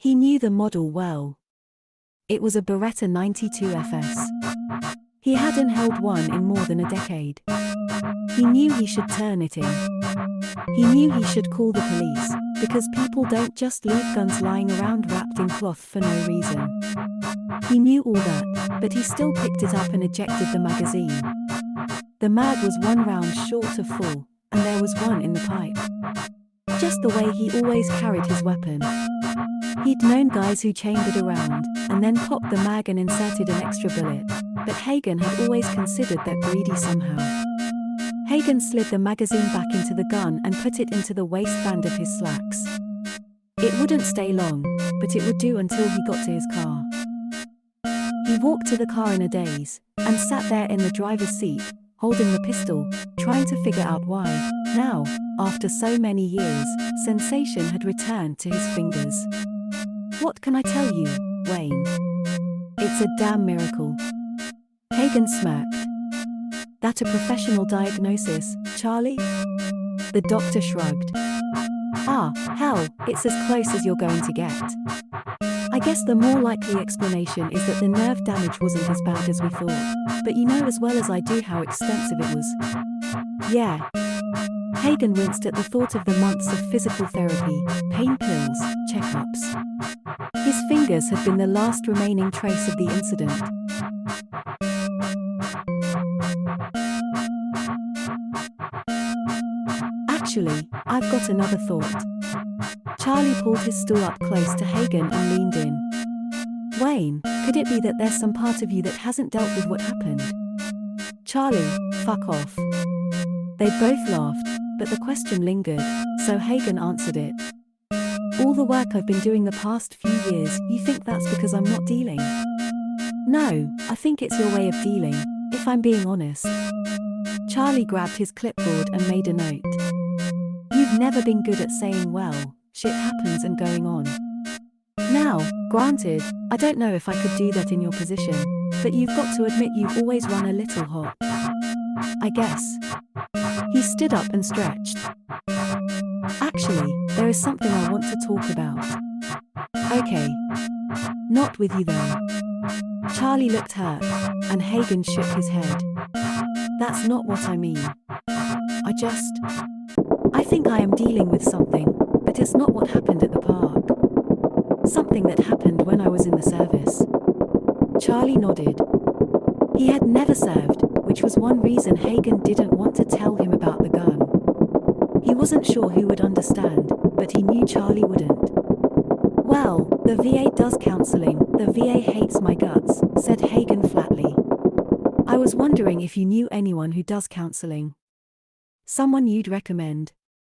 He knew the model well. It was a Beretta 92 FS. He hadn't held one in more than a decade. He knew he should turn it in. He knew he should call the police, because people don't just leave guns lying around wrapped in cloth for no reason. He knew all that, but he still picked it up and ejected the magazine. The mag was one round short of full, and there was one in the pipe. Just the way he always carried his weapon. He'd known guys who chambered around, and then popped the mag and inserted an extra bullet, but Hagen had always considered that greedy somehow. Hagen slid the magazine back into the gun and put it into the waistband of his slacks. It wouldn't stay long, but it would do until he got to his car. He walked to the car in a daze, and sat there in the driver's seat, holding the pistol, trying to figure out why, now, after so many years, sensation had returned to his fingers. What can I tell you, Wayne? It's a damn miracle. Hagen smirked. That a professional diagnosis, Charlie? The doctor shrugged. Ah, hell, it's as close as you're going to get. I guess the more likely explanation is that the nerve damage wasn't as bad as we thought, but you know as well as I do how extensive it was. Yeah. Hagen winced at the thought of the months of physical therapy, pain pills, checkups. His fingers had been the last remaining trace of the incident. Actually, I've got another thought. Charlie pulled his stool up close to Hagen and leaned in. Wayne, could it be that there's some part of you that hasn't dealt with what happened? Charlie, fuck off. They both laughed, but the question lingered, so Hagen answered it. All the work I've been doing the past few years, you think that's because I'm not dealing? No, I think it's your way of dealing, if I'm being honest. Charlie grabbed his clipboard and made a note. You've never been good at saying, well, shit happens and going on. Now, granted, I don't know if I could do that in your position, but you've got to admit you've always run a little hot. I guess. He stood up and stretched. Actually, there is something I want to talk about. Okay. Not with you then. Charlie looked hurt, and Hagen shook his head. That's not what I mean. I think I am dealing with something, but it's not what happened at the park. Something that happened when I was in the service. Charlie nodded. He had never served, which was one reason Hagen didn't want to tell him about the gun. He wasn't sure who would understand, but he knew Charlie wouldn't. Well, the VA does counseling, the VA hates my guts, said Hagen flatly. I was wondering if you knew anyone who does counseling. Someone you'd recommend.